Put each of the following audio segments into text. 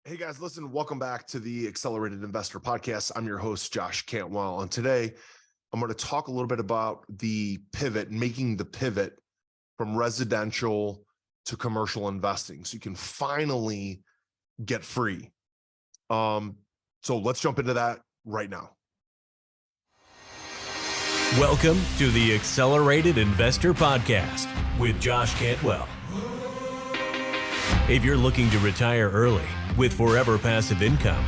Hey guys, listen, welcome back to the Accelerated Investor Podcast. I'm your host, Josh Cantwell. And today I'm going to talk a little bit about the pivot, making the pivot from residential to commercial investing so you can finally get free. So let's jump into that right now. Welcome to the Accelerated Investor Podcast with Josh Cantwell. If you're looking to retire early with forever passive income,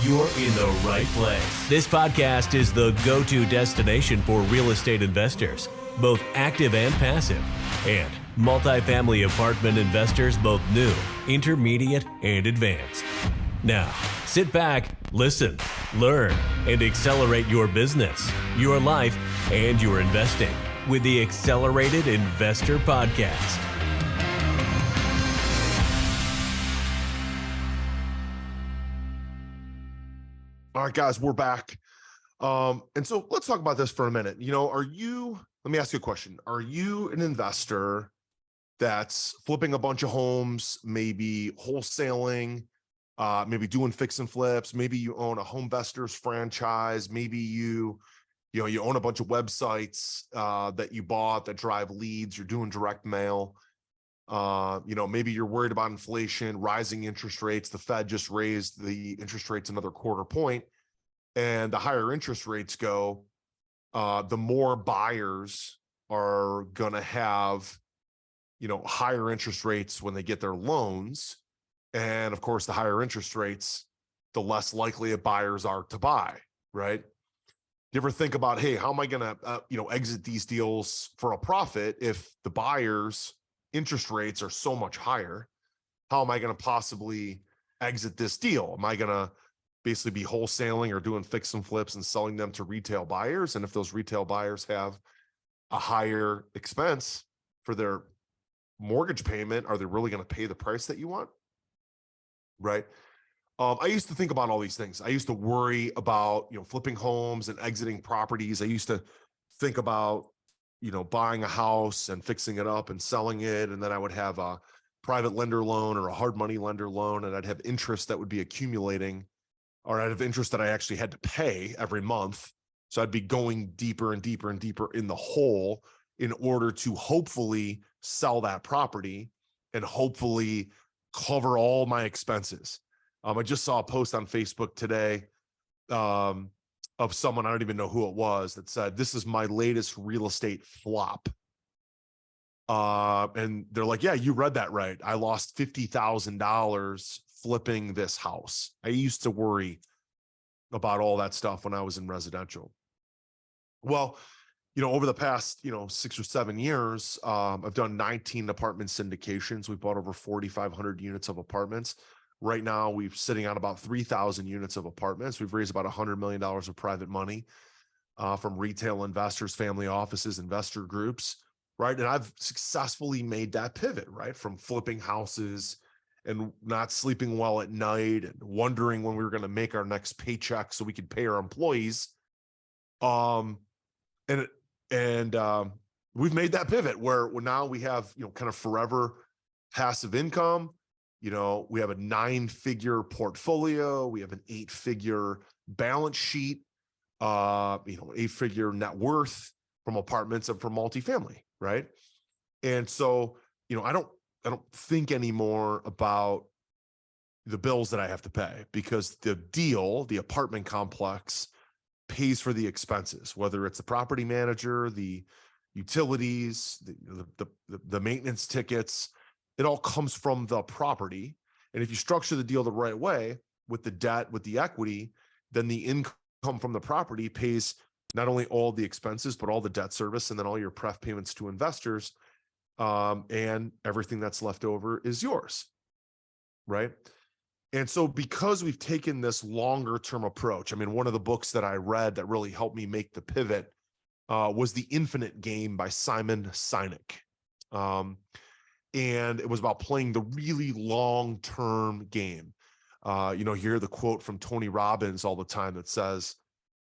you're in the right place. This podcast is the go-to destination for real estate investors, both active and passive, and multifamily apartment investors, both new, intermediate, and advanced. Now, sit back, listen, learn, and accelerate your business, your life, and your investing with the Accelerated Investor Podcast. All right, guys, we're back. And so let's talk about this for a minute. Let me ask you a question. Are you an investor that's flipping a bunch of homes, maybe wholesaling, maybe doing fix and flips? Maybe you own a Homevestors franchise. Maybe you own a bunch of websites that you bought that drive leads. You're doing direct mail. Maybe you're worried about inflation, rising interest rates. The Fed just raised the interest rates another quarter point, and the higher interest rates go, the more buyers are going to have, higher interest rates when they get their loans. And of course, the higher interest rates, the less likely buyers are to buy, right? You ever think about, hey, how am I going to, exit these deals for a profit if the buyers' interest rates are so much higher? How am I going to possibly exit this deal? Am I going to basically be wholesaling or doing fix and flips and selling them to retail buyers? And if those retail buyers have a higher expense for their mortgage payment, are they really going to pay the price that you want? Right? I used to think about all these things. I used to worry about, flipping homes and exiting properties. I used to think about, buying a house and fixing it up and selling it. And then I would have a private lender loan or a hard money lender loan, and I'd have interest that would be accumulating, or I'd have interest that I actually had to pay every month. So I'd be going deeper and deeper and deeper in the hole in order to hopefully sell that property and hopefully cover all my expenses. I just saw a post on Facebook today of someone, I don't even know who it was, that said, "This is my latest real estate flop." And they're like, "Yeah, you read that right. I lost $50,000 flipping this house." I used to worry about all that stuff when I was in residential. Well, over the past, 6 or 7 years, I've done 19 apartment syndications. We bought over 4,500 units of apartments. Right now, we're sitting on about 3,000 units of apartments. We've raised about $100 million of private money from retail investors, family offices, investor groups, right? And I've successfully made that pivot, right? From flipping houses and not sleeping well at night and wondering when we were going to make our next paycheck so we could pay our employees. And we've made that pivot where now we have, kind of forever passive income. We have a 9-figure portfolio. We have an 8-figure balance sheet, 8-figure net worth from apartments and from multifamily, right? And so, I don't think anymore about the bills that I have to pay, because the apartment complex pays for the expenses, whether it's the property manager, the utilities, the maintenance tickets. It all comes from the property. And if you structure the deal the right way with the debt, with the equity, then the income from the property pays not only all the expenses, but all the debt service and then all your pref payments to investors. And everything that's left over is yours, right? And so because we've taken this longer term approach, one of the books that I read that really helped me make the pivot was The Infinite Game by Simon Sinek. And it was about playing the really long-term game. You hear the quote from Tony Robbins all the time that says,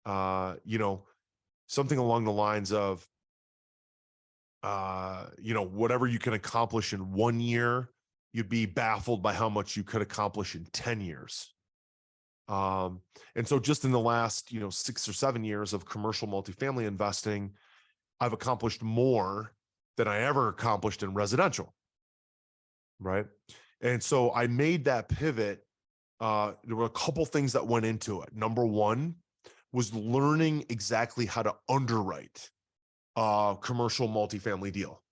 something along the lines of, whatever you can accomplish in 1 year, you'd be baffled by how much you could accomplish in 10 years. And so just in the last, 6 or 7 years of commercial multifamily investing, I've accomplished more than I ever accomplished in residential. Right. And so I made that pivot. There were a couple things that went into it. Number one was learning exactly how to underwrite a commercial multifamily deal.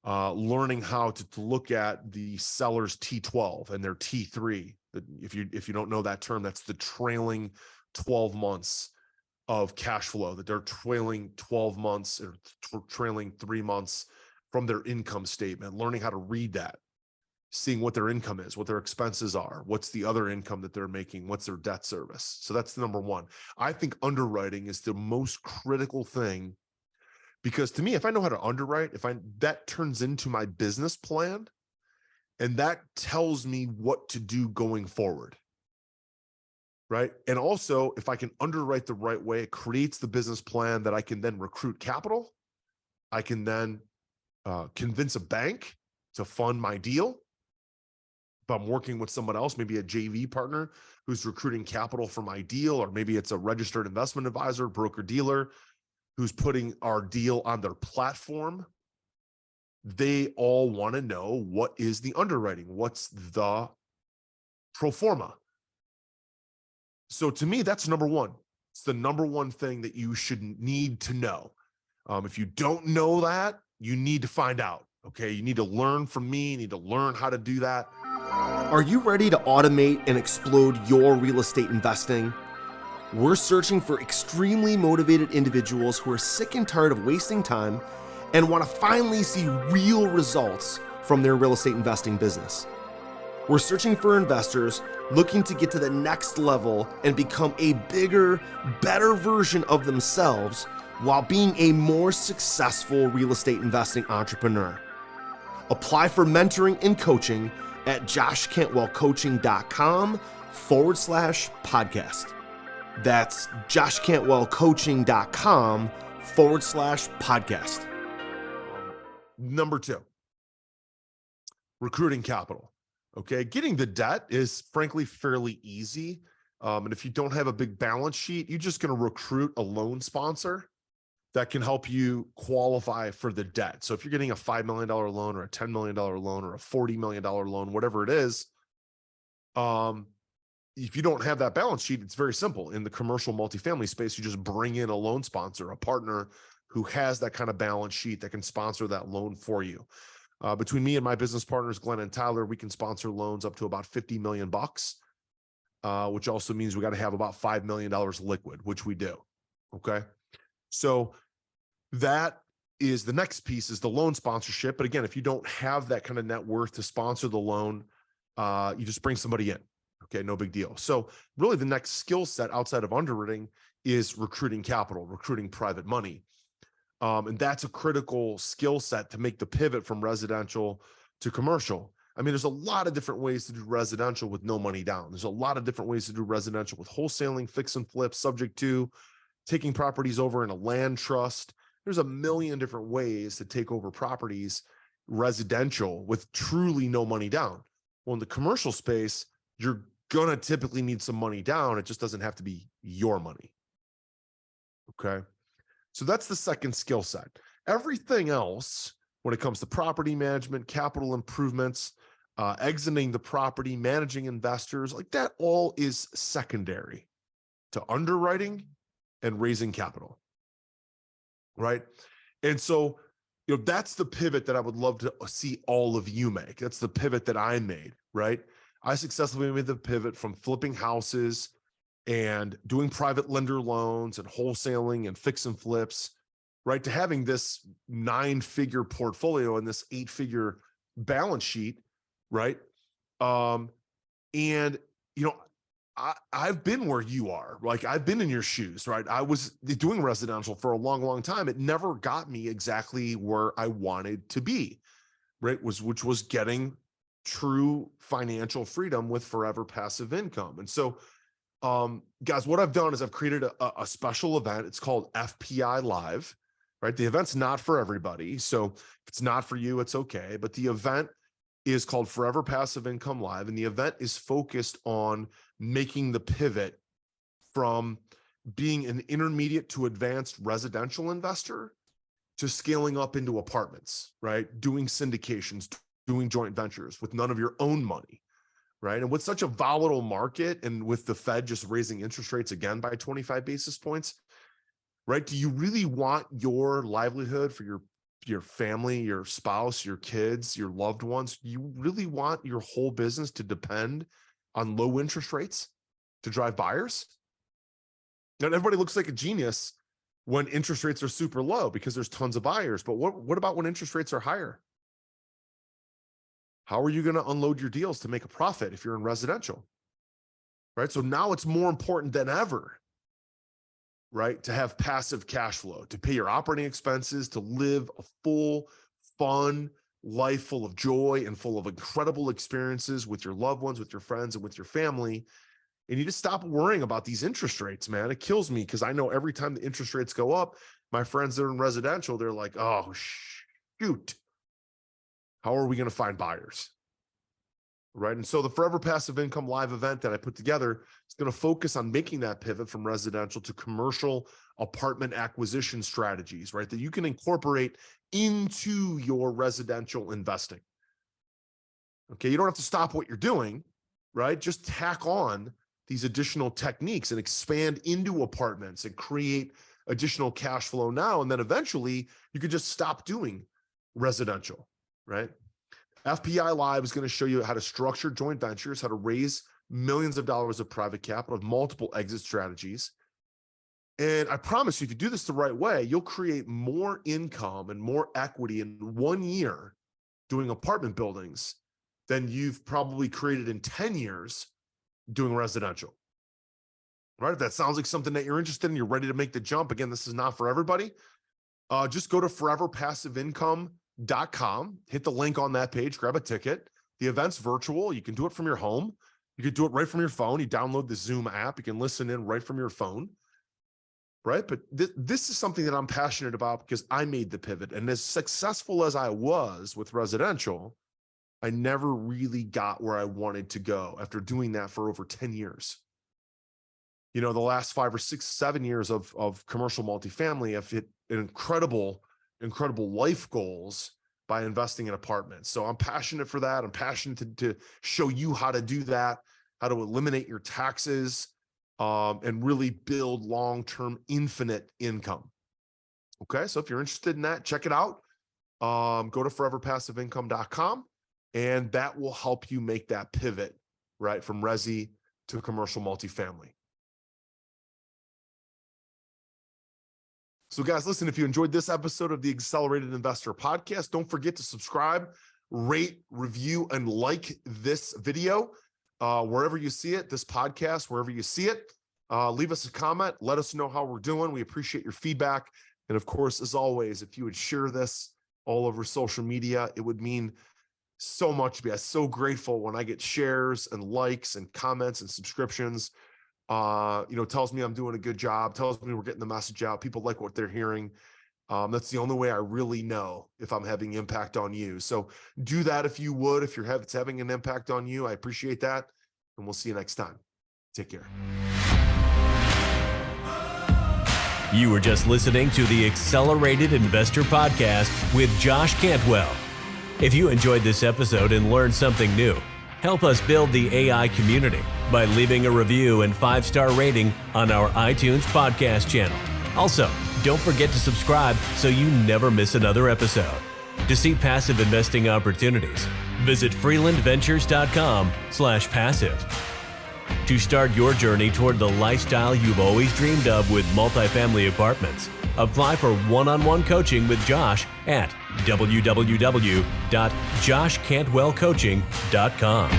Learning how to look at the seller's T12 and their T3. If you don't know that term, that's the trailing 12 months of cash flow, that they're trailing 12 months or trailing 3 months from their income statement, learning how to read that, seeing what their income is, what their expenses are, what's the other income that they're making, what's their debt service. So that's the number one. I think underwriting is the most critical thing, because to me, if I know how to underwrite, that turns into my business plan, and that tells me what to do going forward. Right. And also, if I can underwrite the right way, it creates the business plan that I can then recruit capital. I can then convince a bank to fund my deal. If I'm working with someone else, maybe a JV partner who's recruiting capital for my deal, or maybe it's a registered investment advisor, broker dealer who's putting our deal on their platform, they all want to know, what is the underwriting? What's the pro forma? So to me, that's number one. It's the number one thing that you should need to know. If you don't know that, you need to find out. Okay. You need to learn from me. You need to learn how to do that. Are you ready to automate and explode your real estate investing? We're searching for extremely motivated individuals who are sick and tired of wasting time and want to finally see real results from their real estate investing business. We're searching for investors looking to get to the next level and become a bigger, better version of themselves while being a more successful real estate investing entrepreneur. Apply for mentoring and coaching at joshcantwellcoaching.com/podcast. That's joshcantwellcoaching.com/podcast. Number two, recruiting capital. Okay. Getting the debt is frankly fairly easy. And if you don't have a big balance sheet, you're just going to recruit a loan sponsor that can help you qualify for the debt. So if you're getting a $5 million loan or a $10 million loan or a $40 million loan, whatever it is, if you don't have that balance sheet, it's very simple. In the commercial multifamily space, you just bring in a loan sponsor, a partner who has that kind of balance sheet that can sponsor that loan for you. Between me and my business partners, Glenn and Tyler, we can sponsor loans up to about $50 million, which also means we got to have about $5 million liquid, which we do. Okay. So that is the next piece, is the loan sponsorship. But again, if you don't have that kind of net worth to sponsor the loan, you just bring somebody in. Okay. No big deal. So really the next skill set outside of underwriting is recruiting capital, recruiting private money. And that's a critical skill set to make the pivot from residential to commercial. I mean, there's a lot of different ways to do residential with no money down. There's a lot of different ways to do residential with wholesaling, fix and flip, subject to taking properties over in a land trust. There's a million different ways to take over properties residential with truly no money down. Well, in the commercial space, you're going to typically need some money down. It just doesn't have to be your money. Okay. So that's the second skill set. Everything else, when it comes to property management, capital improvements, exiting the property, managing investors, like that all is secondary to underwriting and raising capital. Right. And so, that's the pivot that I would love to see all of you make. That's the pivot that I made. Right. I successfully made the pivot from flipping houses and doing private lender loans and wholesaling and fix and flips, right, to having this 9-figure portfolio and this 8-figure balance sheet, right? And I've been where you are. Like, I've been in your shoes, right? I was doing residential for a long, long time. It never got me exactly where I wanted to be, right? Which was getting true financial freedom with forever passive income. And so, guys, what I've done is I've created a special event. It's called FPI Live, right? The event's not for everybody. So if it's not for you, it's okay. But the event is called Forever Passive Income Live, and the event is focused on making the pivot from being an intermediate to advanced residential investor to scaling up into apartments, right? Doing syndications, doing joint ventures with none of your own money, right? And with such a volatile market and with the Fed just raising interest rates again by 25 basis points, right? Do you really want your livelihood for your family, your spouse, your kids, your loved ones? You really want your whole business to depend on low interest rates to drive buyers? And everybody looks like a genius when interest rates are super low because there's tons of buyers. But what about when interest rates are higher? How are you going to unload your deals to make a profit if you're in residential? Right? So now it's more important than ever, right, to have passive cash flow, to pay your operating expenses, to live a full, fun life full of joy and full of incredible experiences with your loved ones, with your friends, and with your family. And you just stop worrying about these interest rates, man. It kills me because I know every time the interest rates go up, my friends that are in residential, they're like, oh, shoot. How are we going to find buyers? Right. And so the Forever Passive Income Live event that I put together is going to focus on making that pivot from residential to commercial apartment acquisition strategies, right? That you can incorporate into your residential investing. Okay. You don't have to stop what you're doing, right? Just tack on these additional techniques and expand into apartments and create additional cash flow now. And then eventually you could just stop doing residential, right? FPI Live is going to show you how to structure joint ventures, how to raise millions of dollars of private capital with multiple exit strategies. And I promise you, if you do this the right way, you'll create more income and more equity in 1 year doing apartment buildings than you've probably created in 10 years doing residential. Right? If that sounds like something that you're interested in, you're ready to make the jump. Again, this is not for everybody. Just go to foreverpassiveincome.com, hit the link on that page, grab a ticket. The event's virtual. You can do it from your home. You can do it right from your phone. You download the Zoom app. You can listen in right from your phone. Right? But this is something that I'm passionate about because I made the pivot. And as successful as I was with residential, I never really got where I wanted to go after doing that for over 10 years. You know, the last 5 or 6, 7 years of commercial multifamily, I've hit incredible life goals by investing in apartments. So I'm passionate for that. I'm passionate to show you how to do that, how to eliminate your taxes, and really build long-term infinite income. Okay, so if you're interested in that, check it out. Go to foreverpassiveincome.com, and that will help you make that pivot, right, from resi to commercial multifamily. So guys, listen, if you enjoyed this episode of the Accelerated Investor Podcast, don't forget to subscribe, rate, review, and like this video wherever you see it, this podcast, wherever you see it. Leave us a comment. Let us know how we're doing. We appreciate your feedback. And of course, as always, if you would share this all over social media, it would mean so much to me. I'm so grateful when I get shares and likes and comments and subscriptions. Tells me I'm doing a good job, tells me we're getting the message out. People like what they're hearing. That's the only way I really know if I'm having impact on you. So do that if you would, if it's having an impact on you. I appreciate that. And we'll see you next time. Take care. You were just listening to the Accelerated Investor Podcast with Josh Cantwell. If you enjoyed this episode and learned something new, help us build the AI community by leaving a review and 5-star rating on our iTunes podcast channel. Also, don't forget to subscribe so you never miss another episode. To see passive investing opportunities, visit freelandventures.com/passive. To start your journey toward the lifestyle you've always dreamed of with multifamily apartments, apply for one-on-one coaching with Josh at www.joshcantwellcoaching.com.